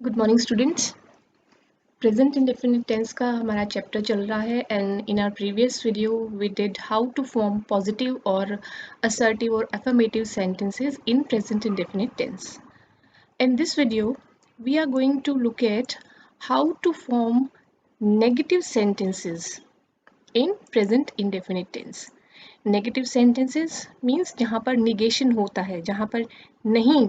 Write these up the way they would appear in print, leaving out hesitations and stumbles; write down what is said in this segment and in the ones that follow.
Good morning students. Present indefinite tense का हमारा chapter चल रहा है and in our previous video we did how to form positive और असर्टिव और affirmative sentences in present indefinite tense. In this video we are going to look at how to form negative sentences in present indefinite tense. Negative sentences means जहाँ पर negation होता है, जहाँ पर नहीं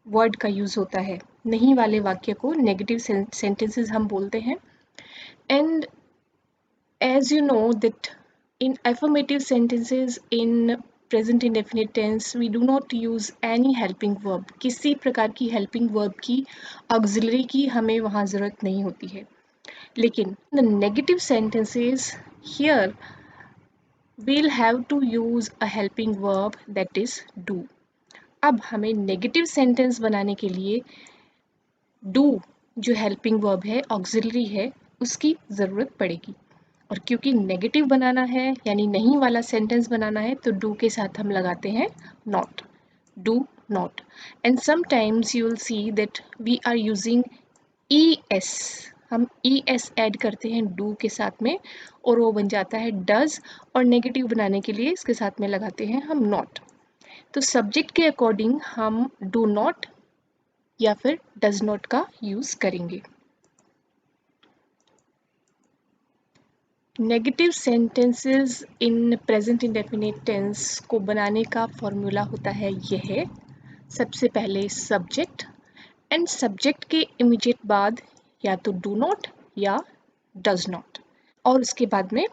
word का यूज होता है, नहीं वाले वाक्य को नेगेटिव सेंटेंसेस हम बोलते हैं. And as you know that in affirmative sentences in present indefinite tense we do not use any helping verb. किसी प्रकार की हेल्पिंग वर्ब की ऑक्सिलरी की हमें वहाँ ज़रूरत नहीं होती है. लेकिन the negative sentences here we'll have to use a helping verb that is do. अब हमें नेगेटिव सेंटेंस बनाने के लिए डू जो हेल्पिंग वर्ब है, ऑक्सिलरी है, उसकी ज़रूरत पड़ेगी. और क्योंकि नेगेटिव बनाना है यानी नहीं वाला सेंटेंस बनाना है तो डू के साथ हम लगाते हैं not. Do not. And sometimes you will see that we are using ES. हम ES ऐड करते हैं डू के साथ में और वो बन जाता है डज. और नेगेटिव बनाने के लिए इसके साथ में लगाते हैं हम नॉट. तो सब्जेक्ट के अकॉर्डिंग हम डू नॉट या फिर डज नॉट का यूज करेंगे. Negative sentences in present indefinite tense को बनाने का फॉर्मूला होता है यह. सबसे पहले सब्जेक्ट एंड सब्जेक्ट के इमीडिएट बाद या तो डू नॉट या डज नॉट और उसके बाद में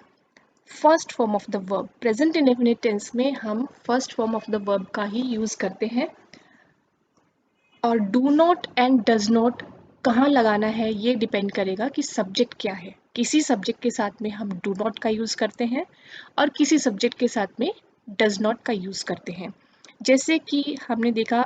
first form of the verb. Present indefinite tense में हम first form of the verb का ही यूज करते हैं. और do not and does not कहाँ लगाना है ये डिपेंड करेगा कि सब्जेक्ट क्या है. किसी सब्जेक्ट के साथ में हम डू नॉट का यूज़ करते हैं और किसी सब्जेक्ट के साथ में डज नॉट का यूज़ करते हैं. जैसे कि हमने देखा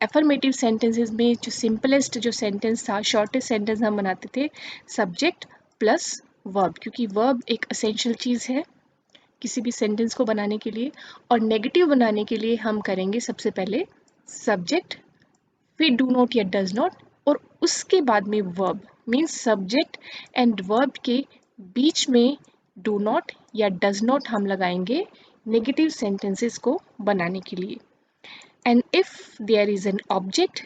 एफर्मेटिव सेंटेंसेस में जो सिंपलेस्ट जो सेंटेंस था, शॉर्टेस्ट सेंटेंस हम बनाते थे सब्जेक्ट प्लस वर्ब, क्योंकि वर्ब एक असेंशियल चीज़ है किसी भी सेंटेंस को बनाने के लिए. और नेगेटिव बनाने के लिए हम करेंगे सबसे पहले सब्जेक्ट, फिर डू नॉट या डज नॉट और उसके बाद में verb. Means subject and verb के बीच में डू नॉट या डज नॉट हम लगाएंगे नेगेटिव सेंटेंसेस को बनाने के लिए. And if there is an object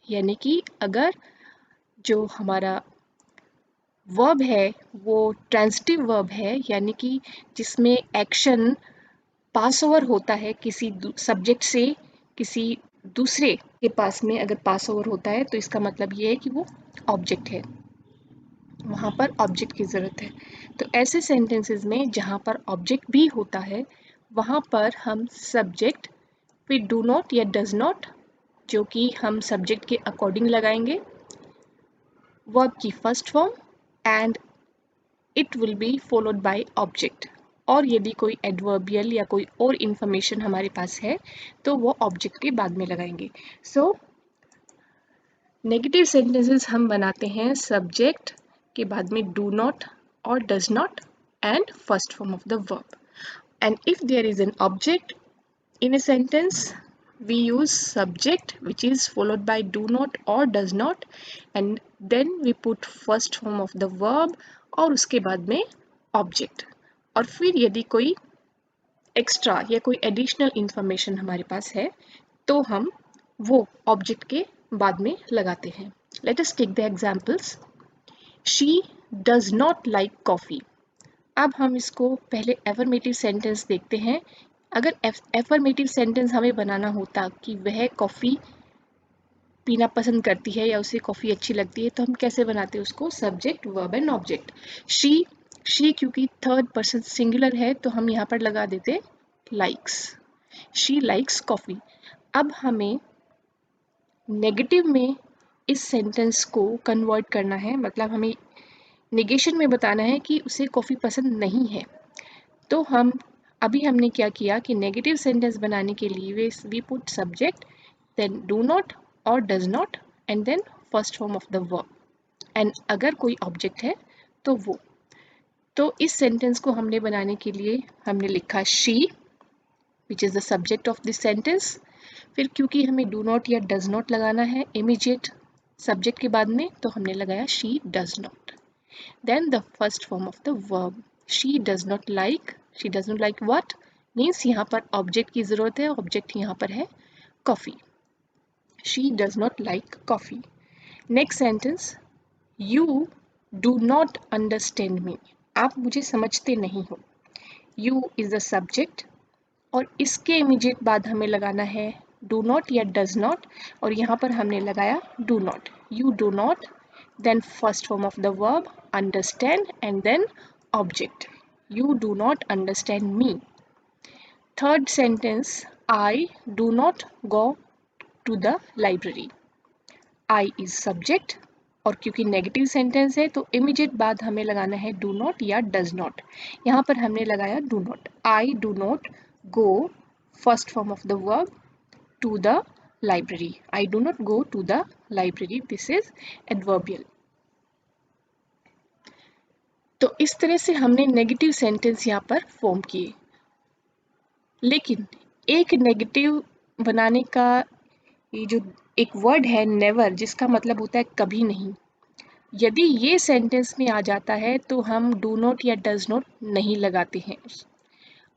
यानी कि अगर जो हमारा वर्ब है वो ट्रांजिटिव वर्ब है यानी कि जिसमें एक्शन पास ओवर होता है किसी सब्जेक्ट से किसी दूसरे के पास में, अगर पास ओवर होता है तो इसका मतलब ये है कि वो ऑब्जेक्ट है, वहाँ पर ऑब्जेक्ट की ज़रूरत है. तो ऐसे सेंटेंसेस में जहाँ पर ऑब्जेक्ट भी होता है वहाँ पर हम सब्जेक्ट फिर डू नॉट या डज नॉट जो कि हम सब्जेक्ट के अकॉर्डिंग लगाएंगे, वर्ब की first form and it will be followed by object. और यदि कोई एडवर्बियल या कोई और इन्फॉर्मेशन हमारे पास है तो वो ऑब्जेक्ट के बाद में लगाएंगे. सो नेगेटिव सेंटेंसेस हम बनाते हैं सब्जेक्ट के बाद में डू नॉट और does not and first form of the verb. And if there is an object in a sentence we use subject which is followed by do not or does not and then we put first form of the verb और उसके बाद में object. और फिर यदि कोई extra या कोई एडिशनल इंफॉर्मेशन हमारे पास है तो हम वो ऑब्जेक्ट के बाद में लगाते हैं. Let us take the examples. She does not like coffee. अब हम इसको पहले एफर्मेटिव सेंटेंस देखते हैं. अगर एफर्मेटिव सेंटेंस हमें बनाना होता कि वह कॉफ़ी पीना पसंद करती है या उसे कॉफ़ी अच्छी लगती है तो हम कैसे बनाते हैं उसको subject verb and object. She क्योंकि थर्ड पर्सन सिंगुलर है तो हम यहाँ पर लगा देते लाइक्स. She likes coffee. अब हमें नेगेटिव में इस सेंटेंस को कन्वर्ट करना है, मतलब हमें नेगेशन में बताना है कि उसे कॉफ़ी पसंद नहीं है. तो हमने क्या किया कि नेगेटिव सेंटेंस बनाने के लिए we put subject then do not और does not and then first form of the verb and अगर कोई ऑब्जेक्ट है तो वो. तो इस सेंटेंस को हमने बनाने के लिए हमने लिखा she which is the subject of this sentence. फिर क्योंकि हमें डू नॉट या डज नॉट लगाना है इमीडिएट सब्जेक्ट के बाद में तो हमने लगाया she does not. Then the first form of the verb, she does not like, she does not like what, means यहाँ पर ऑब्जेक्ट की ज़रूरत है, ऑब्जेक्ट यहाँ पर है coffee, she does not like coffee. Next sentence, you do not understand मी, आप मुझे समझते नहीं हो। यू इज़ द सब्जेक्ट और इसके इमीडिएट बाद हमें लगाना है डू नॉट या डज नॉट, और यहाँ पर हमने लगाया do not, you do not, then first form of the verb understand and then object, you do not understand me. Third sentence, I do not go to the library, I is subject और क्योंकि negative sentence है तो immediate बाद हमें लगाना है do not या does not, यहाँ पर हमने लगाया do not, I do not go, first form of the verb, to the library, I do not go to the library, this is adverbial। तो इस तरह से हमने नेगेटिव सेंटेंस यहाँ पर फॉर्म किए, लेकिन एक नेगेटिव बनाने का ये जो एक वर्ड है नेवर, जिसका मतलब होता है कभी नहीं, यदि ये सेंटेंस में आ जाता है तो हम डू नॉट या डज नॉट नहीं लगाते हैं।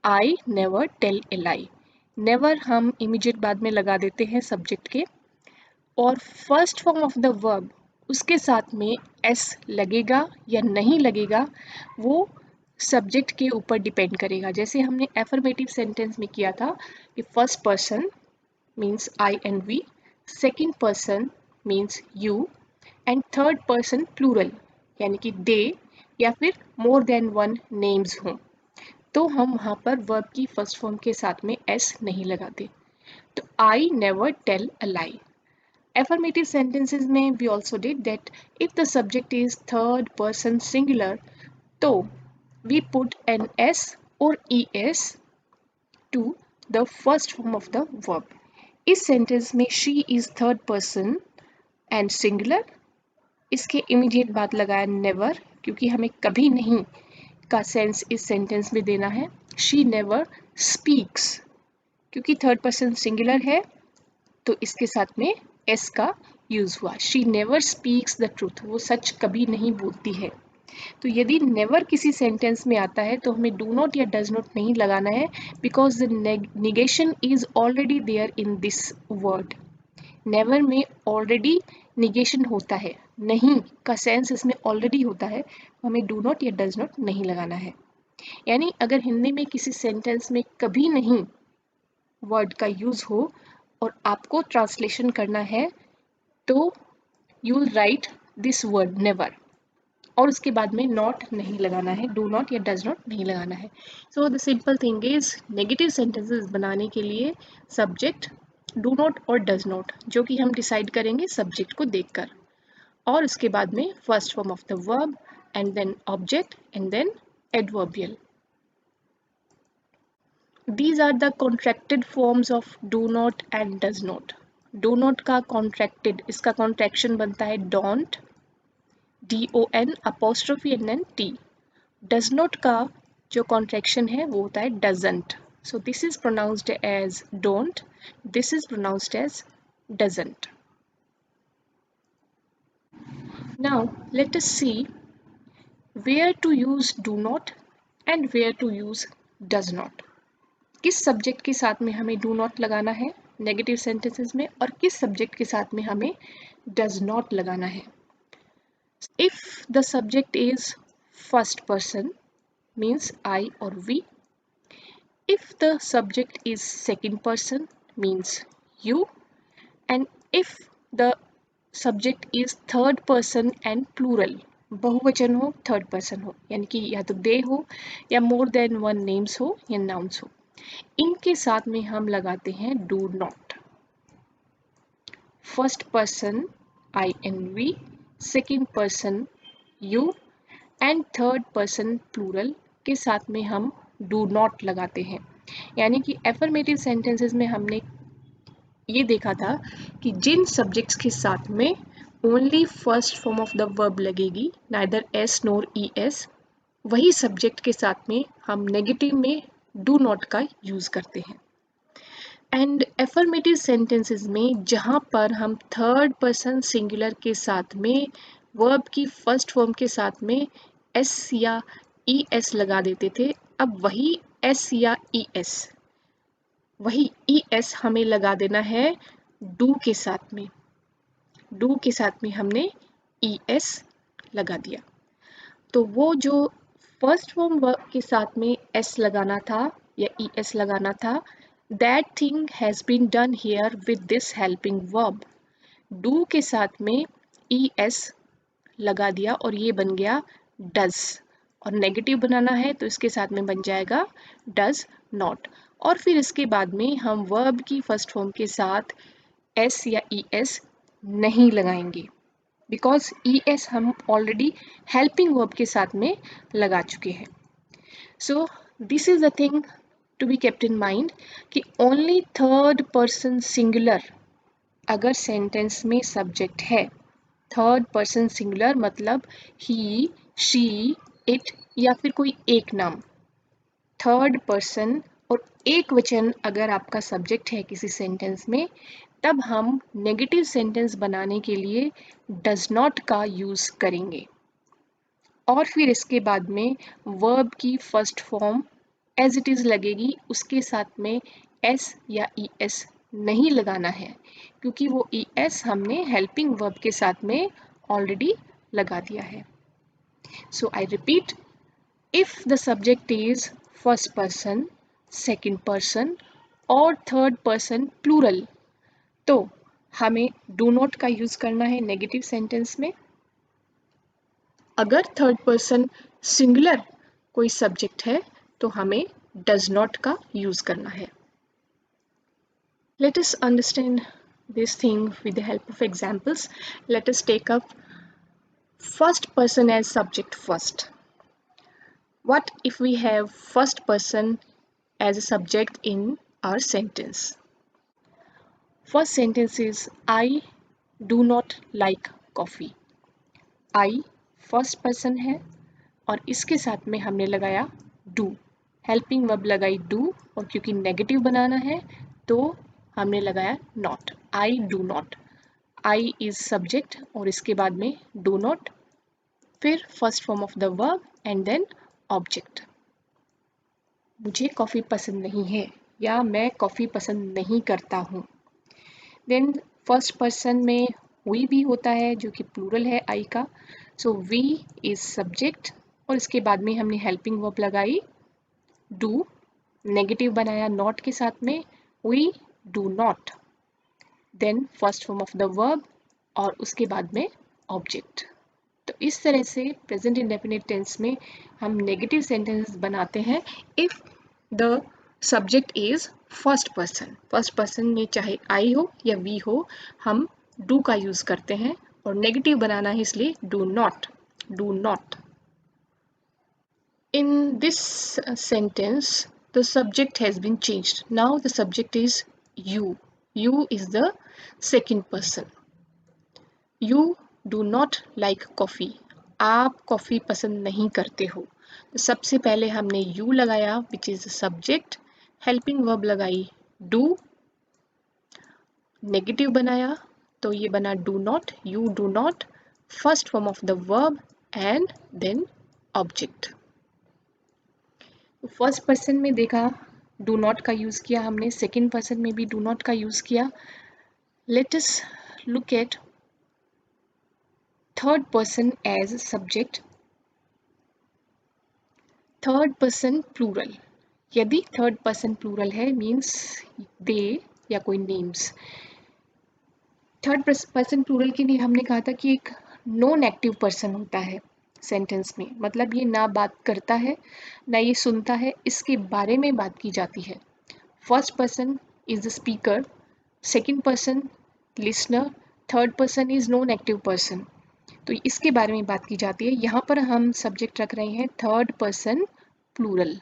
I never tell a lie, never हम इमीडिएट बाद में लगा देते हैं सब्जेक्ट के, और first form of the verb उसके साथ में एस लगेगा या नहीं लगेगा वो सब्जेक्ट के ऊपर डिपेंड करेगा। जैसे हमने एफर्मेटिव सेंटेंस में किया था कि first person means I and we, second person means you and third person plural यानी कि दे या फिर मोर देन वन नेम्स हों, तो हम वहाँ पर वर्ब की फर्स्ट फॉर्म के साथ में एस नहीं लगाते। तो I never tell a lie. Affirmative sentences में we also did that if the subject is third person singular, तो we put an s or es to the first form of the verb. इस sentence में she is third person and singular, इसके immediate बाद लगाया never क्योंकि हमें कभी नहीं का सेंस इस सेंटेंस में देना है। शी नेवर स्पीक्स क्योंकि थर्ड पर्सन सिंगुलर है तो इसके साथ में एस का यूज हुआ। She never speaks the truth, वो सच कभी नहीं बोलती है। तो यदि नेवर किसी सेंटेंस में आता है तो हमें डू नॉट या डज नॉट नहीं लगाना है, because the negation is already there in this word. Never में ऑलरेडी निगेशन होता है, नहीं का सेंस इसमें ऑलरेडी होता है, हमें डू नॉट या डज नॉट नहीं लगाना है। यानी अगर हिंदी में किसी सेंटेंस में कभी नहीं वर्ड का यूज हो और आपको ट्रांसलेशन करना है तो you will write this word never और उसके बाद में नॉट नहीं लगाना है, डू नॉट या डज नॉट नहीं लगाना है। So the simple thing is negative sentences बनाने के लिए सब्जेक्ट डू नॉट और डज नॉट जो कि हम डिसाइड करेंगे सब्जेक्ट को देखकर, और उसके बाद में first form of the verb and then object and then adverbial. These are the contracted forms of do not and does not. Do not का contracted, इसका contraction बनता है don't, D-O-N apostrophe and then T. Does not का जो contraction है वो होता है doesn't. So this is pronounced as don't, this is pronounced as doesn't. Now let us see where to use do not and where to use does not. किस subject के साथ में हमें डू नॉट लगाना है नेगेटिव सेंटेंसेस में और किस सब्जेक्ट के साथ में हमें डज नॉट लगाना है। If the subject is first person means I और we, if the subject is second person means you, and if the subject is third person and plural, बहुवचन हो थर्ड पर्सन हो यानी कि या तो दे हो या मोर देन वन नेम्स हो या नाउन्स हो, इनके साथ में हम लगाते हैं do not. First person I and we, second person you and third person plural के साथ में हम डू नॉट लगाते हैं। यानी कि एफर्मेटिव सेंटेंसेस में हमने ये देखा था कि जिन सब्जेक्ट्स के साथ में only first form of the verb लगेगी, नाइदर एस नोर ई एस, वही सब्जेक्ट के साथ में हम नेगेटिव में डू नॉट का यूज करते हैं। एंड एफर्मेटिव सेंटेंसेस में जहाँ पर हम थर्ड पर्सन सिंगुलर के साथ में वर्ब की फर्स्ट फॉर्म के साथ में एस या ई एस लगा देते थे, अब वही एस या ई एस हमें लगा देना है डू के साथ में। डू के साथ में हमने ई एस लगा दिया, तो वो जो फर्स्ट फॉर्म वर्ब के साथ में एस लगाना था या ई एस लगाना था, that thing has been done here with this helping verb. Do के साथ में ई एस लगा दिया और ये बन गया डज, और नेगेटिव बनाना है तो इसके साथ में बन जाएगा डज नॉट। और फिर इसके बाद में हम वर्ब की फर्स्ट फॉर्म के साथ एस या ई एस नहीं लगाएंगे, बिकॉज ई एस हम ऑलरेडी हेल्पिंग वर्ब के साथ में लगा चुके हैं। So this is the thing to be kept in mind कि ओनली थर्ड पर्सन सिंगुलर अगर सेंटेंस में सब्जेक्ट है, थर्ड पर्सन सिंगुलर मतलब ही, शी, इट या फिर कोई एक नाम, थर्ड पर्सन और एक वचन अगर आपका सब्जेक्ट है किसी सेंटेंस में, तब हम नेगेटिव सेंटेंस बनाने के लिए डज नॉट का यूज़ करेंगे। और फिर इसके बाद में वर्ब की first form as it is लगेगी, उसके साथ में एस या ई एस नहीं लगाना है, क्योंकि वो ई एस हमने हेल्पिंग वर्ब के साथ में ऑलरेडी लगा दिया है। So I repeat, if the subject is first person, second person और थर्ड पर्सन प्लूरल, तो हमें डू नॉट का यूज़ करना है नेगेटिव सेंटेंस में। अगर थर्ड पर्सन सिंगुलर कोई सब्जेक्ट है तो हमें डज नॉट का यूज़ करना है। Let us understand this thing with the help of examples. Let us take up first person as subject first. What if we have first person as a subject in our sentence? First sentence is I do not like coffee. I first person है और इसके साथ में हमने लगाया do, helping verb लगाई do, और क्योंकि नेगेटिव बनाना है तो हमने लगाया not, I do not. I is subject और इसके बाद में डू नॉट, फिर first form of the verb and then object. मुझे कॉफ़ी पसंद नहीं है या मैं कॉफ़ी पसंद नहीं करता हूँ। देन फर्स्ट पर्सन में वी भी होता है जो कि प्लूरल है आई का, सो वी इज सब्जेक्ट और इसके बाद में हमने हेल्पिंग वर्ब लगाई डू, नेगेटिव बनाया नॉट के साथ में, we do not, then first form of the verb और उसके बाद में object। तो इस तरह से प्रेजेंट इंडेफिनिट टेंस में हम नेगेटिव सेंटेंस बनाते हैं if the subject is first person. First person में चाहे आई हो या वी हो, हम डू का यूज करते हैं, और नेगेटिव बनाना है इसलिए do not, do not. In this sentence the subject has been changed. Now the subject is you. You is the second person. You do not like coffee. आप coffee पसंद नहीं करते हो। तो सबसे पहले हमने you लगाया which is the subject, helping verb लगाई do, नेगेटिव बनाया तो ये बना do not, you do not, first form of the verb and then object। First person में देखा डू नॉट का यूज़ किया हमने, सेकंड पर्सन में भी डू नॉट का यूज़ किया। Let us look at third person as subject. Third person plural, यदि थर्ड पर्सन प्लूरल है मीन्स दे या कोई नेम्स। थर्ड पर्सन प्लूरल के लिए हमने कहा था कि एक नॉन एक्टिव पर्सन होता है सेंटेंस में, मतलब ये ना बात करता है ना ये सुनता है, इसके बारे में बात की जाती है। First person is the speaker, second person listener, third person is non active person, तो इसके बारे में बात की जाती है। यहाँ पर हम सब्जेक्ट रख रहे हैं थर्ड पर्सन प्लूरल।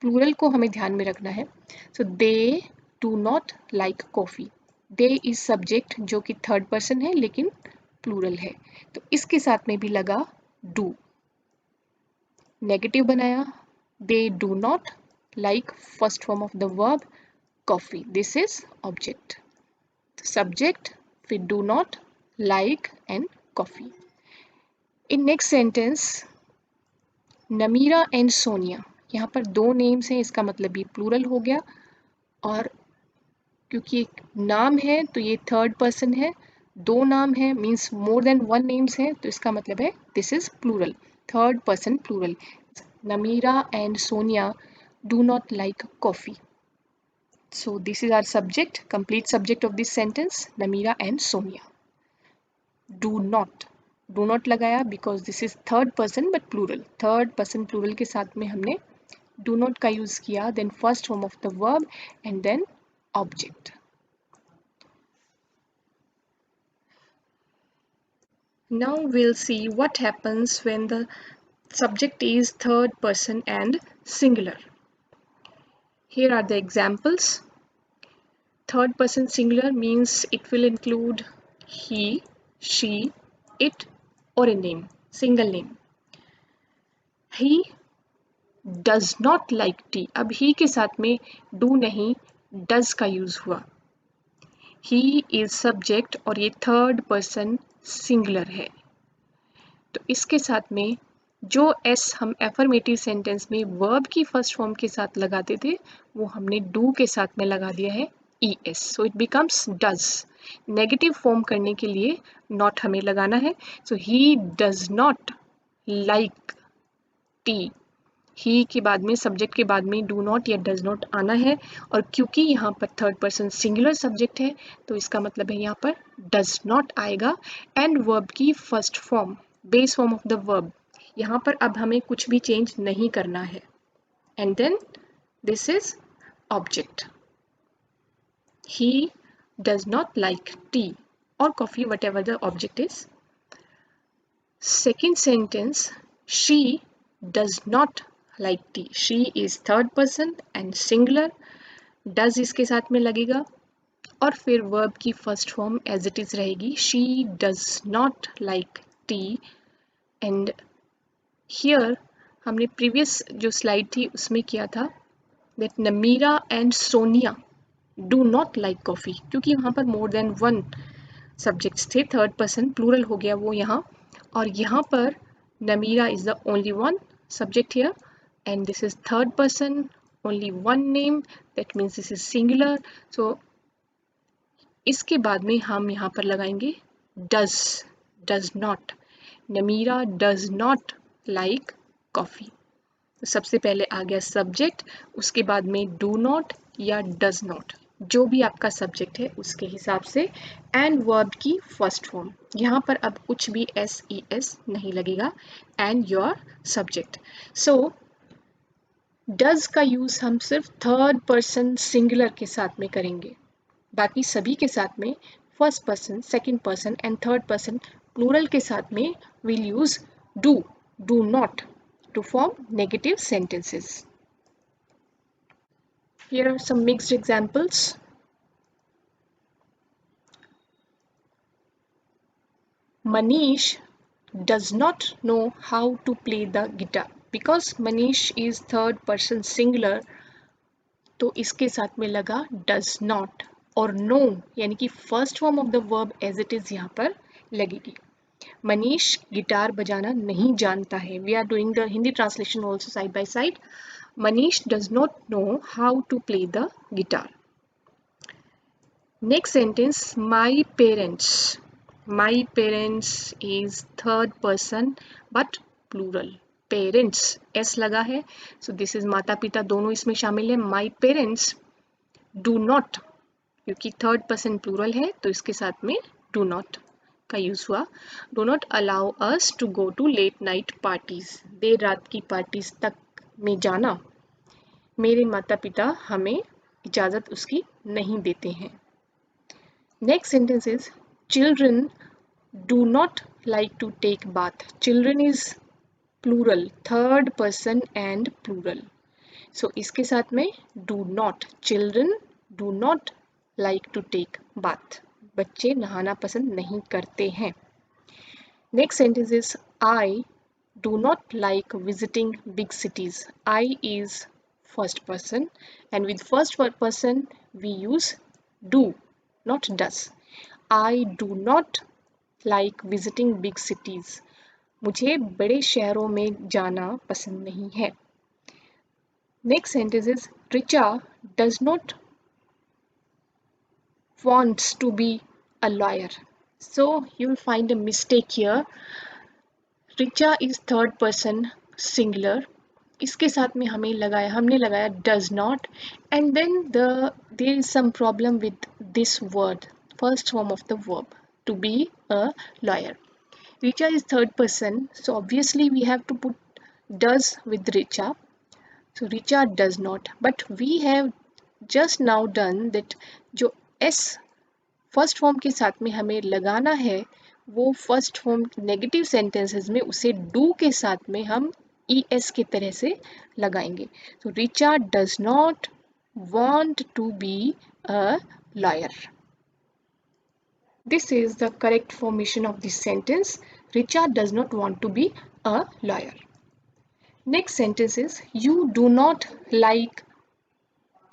प्लूरल को हमें ध्यान में रखना है। So they do not like coffee, they is subject जो कि थर्ड पर्सन है लेकिन प्लूरल है, तो इसके साथ में भी लगा डू, नेगेटिव बनाया दे do not like first form of the verb coffee. This is object. Subject, we do not like and coffee. In next sentence, Namira and Sonia, यहाँ पर दो नेम्स हैं, इसका मतलब ये प्लूरल हो गया, और क्योंकि एक नाम है तो ये थर्ड पर्सन है, दो नाम है means more than one names है, तो इसका मतलब है this is plural, third person plural. Namira and Sonia do not like coffee. So this is our subject, complete subject of this sentence, Namira and Sonia. Do not लगाया because this is third person but plural. Third person plural के साथ में हमने do not का use किया, then first form of the verb and then object. Now we'll see what happens when the subject is third person and singular. Here are the examples. Third person singular means it will include he, she, it or a name, single name. He does not like tea. अब he के साथ में do नहीं, does का use हुआ. He is subject और ये third person singular है, तो इसके साथ में जो s हम affirmative sentence में verb की first form के साथ लगाते थे वो हमने do के साथ में लगा दिया है es. So it becomes does. Negative form करने के लिए not हमें लगाना है. So he does not like tea. ही के बाद में सब्जेक्ट के बाद में डू नॉट या डज नॉट आना है, और क्योंकि यहाँ पर थर्ड पर्सन सिंगुलर सब्जेक्ट है तो इसका मतलब है यहाँ पर डज नॉट आएगा. एंड वर्ब की first form, base form of the verb, यहाँ पर अब हमें कुछ भी चेंज नहीं करना है. And then this is object. He does not like tea और coffee, whatever the object is. Second sentence, she does not like tea. She is third person and singular. Does इसके साथ में लगेगा और फिर verb की first form as it is रहेगी. She does not like tea. And here हमने previous जो slide थी उसमें किया था that Namira and Sonia do not like coffee, क्योंकि वहाँ पर more than one subjects थे, third person plural हो गया वो यहाँ, और यहाँ पर Namira is the only one subject here and this is third person, only one name, that means this is singular. So इसके बाद में हम यहाँ पर लगाएंगे does not. Namira does not like coffee. तो सबसे पहले आ गया subject, उसके बाद में do not या does not, जो भी आपका सब्जेक्ट है उसके हिसाब से, एंड वर्ब की फर्स्ट फॉर्म. यहाँ पर अब कुछ भी SES नहीं लगेगा, and your subject. So does का यूज हम सिर्फ थर्ड पर्सन सिंगुलर के साथ में करेंगे, बाकी सभी के साथ में first person, second person and third person plural के साथ में will use do not to form negative sentences. Here are some mixed examples. Manish does not know how to play the guitar. Because Manish is third person singular, तो इसके साथ में लगा does not, और no यानी कि first form of the verb as it is यहाँ पर लगेगी. मनीष गिटार बजाना नहीं जानता है. We are doing the Hindi translation also side by side. Manish does not know how to play the guitar. Next sentence, my parents. My parents is third person but plural. Parents s लगा है, so this is माता पिता दोनों इसमें शामिल है. My parents do not, क्योंकि third person plural है तो इसके साथ में do not का यूज हुआ. Do not allow us to go to late night parties. देर रात की पार्टीज तक में जाना मेरे माता पिता हमें इजाज़त उसकी नहीं देते हैं. Next sentence is children do not like to take bath. Children is plural, third person and plural, so इसके साथ में do not. Children do not like to take bath. बच्चे नहाना पसंद नहीं करते हैं. Next sentence is I do not like visiting big cities. I is first person and with first person we use do, not does. I do not like visiting big cities. मुझे बड़े शहरों में जाना पसंद नहीं है. Next sentence is Richa does not wants to be a lawyer. So you'll find a mistake here. Richa is third person singular. इसके साथ में हमने लगाया does not, and then there is some problem with this word, first form of the verb, to be a lawyer. Richa is third person, so obviously we have to put does with Richa. So Richa does not, but we have just now done that जो S first form के साथ में हमें लगाना है वो first form negative sentences में उसे डू के साथ में हम ES की तरह से लगाएंगे. तो Richa does not want to be a lawyer. This is the correct formation of this sentence. Richa does not want to be a lawyer. Next sentence is you do not like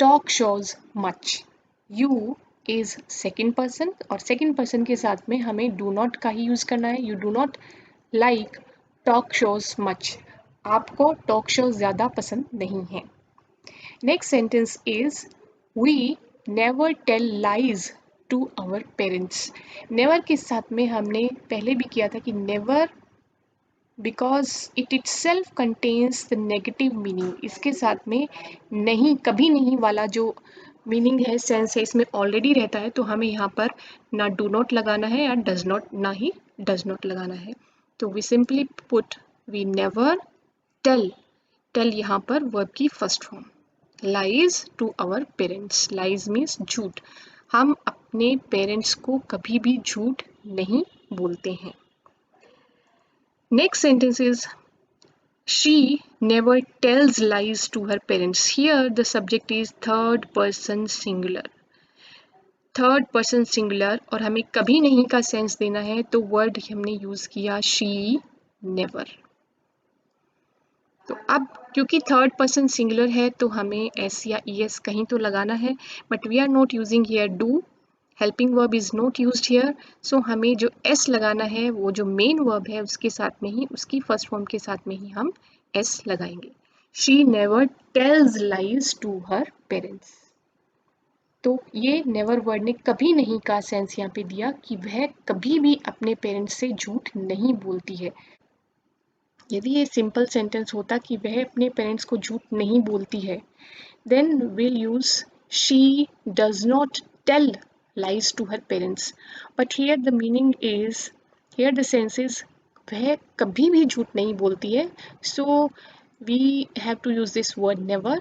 talk shows much. You is second person और second person के साथ में हमें do not का ही use करना है. You do not like talk shows much. आपको टॉक शोज ज़्यादा पसंद नहीं है. Next sentence is we never tell lies to our parents. Never के साथ में हमने पहले भी किया था कि never because itself contains the negative meaning. इसके साथ में नहीं, कभी नहीं वाला जो मीनिंग है, सेंस है, इसमें ऑलरेडी रहता है. तो हमें यहाँ पर ना डू नॉट लगाना है या डज नॉट, ना ही डज नॉट लगाना है. तो we simply put we never tell. Tell यहाँ पर वर्ब की first form. Lies to our parents. Lies means झूठ. हम अपने पेरेंट्स को कभी भी झूठ नहीं बोलते हैं. Next sentence is she never tells lies to her parents. Here the subject is third person singular. Third person singular और हमें कभी नहीं का सेंस देना है तो वर्ड हमने यूज किया she never. तो अब क्योंकि थर्ड पर्सन सिंगुलर है तो हमें एस या es कहीं तो लगाना है, but we are not using here do. Helping verb is not used here. So हमें जो एस लगाना है वो जो मेन वर्ब है उसके साथ में ही, उसकी फर्स्ट फॉर्म के साथ में ही हम एस लगाएंगे. She never tells lies to her parents. तो ये नेवर वर्ड ने कभी नहीं का सेंस यहाँ पे दिया कि वह कभी भी अपने पेरेंट्स से झूठ नहीं बोलती है. यदि ये सिंपल सेंटेंस होता कि वह अपने पेरेंट्स को झूठ नहीं बोलती है, then will use she does not tell lies to her parents. But here the meaning is, here the sense is वह कभी भी झूठ नहीं बोलती है. So we have to use this word never,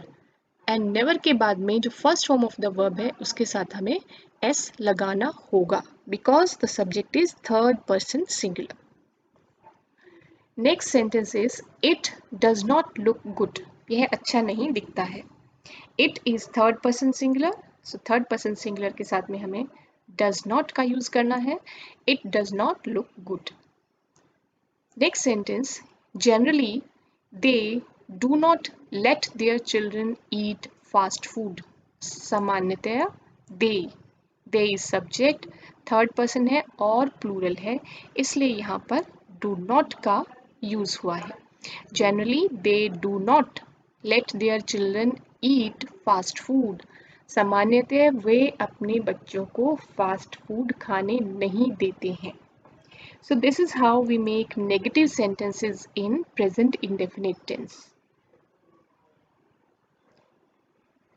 and never के बाद में जो first form of the verb है उसके साथ हमें s लगाना होगा because the subject is third person singular. Next sentence is it does not look good. यह अच्छा नहीं दिखता है. It is third person singular. So third person singular के साथ में हमें does not का यूज करना है. It does not look good. Next sentence, generally they do not let their children eat fast food. सामान्यतया they is subject, third person है और प्लूरल है, इसलिए यहाँ पर do not का यूज हुआ है. Generally they do not let their children eat fast food. सामान्यतः वे अपने बच्चों को फास्ट फूड खाने नहीं देते हैं. So this is how we make negative sentences in present indefinite tense.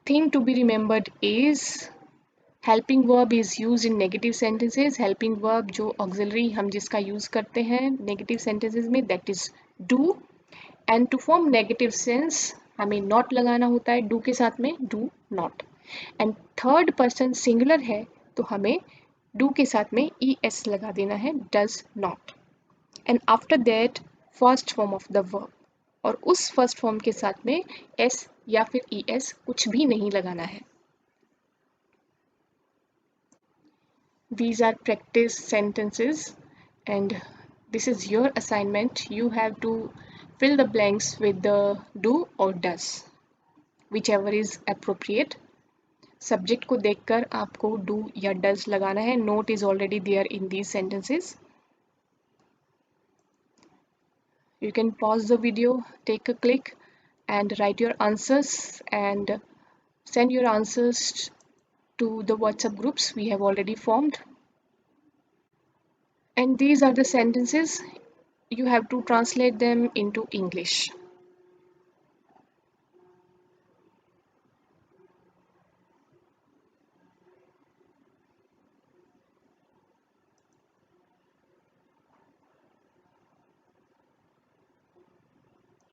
Thing to be remembered is helping verb is used in negative sentences. Helping verb जो auxiliary हम जिसका यूज करते हैं negative sentences में, that is do. And to form negative sense हमें not लगाना होता है do के साथ में, do not. And third person singular है तो हमें डू के साथ में es लगा देना है, does not. And after that first form of the verb, और उस फर्स्ट फॉर्म के साथ में s या फिर es कुछ भी नहीं लगाना है. These are practice sentences and this is your assignment. You have to fill the blanks with the do or does, whichever is appropriate. Subject को देखकर आपको डू या डज लगाना है. Not is already there in these sentences. You can pause the video, take a click, and write your answers and send your answers to the WhatsApp groups we have already formed. And these are the sentences. You have to translate them into English.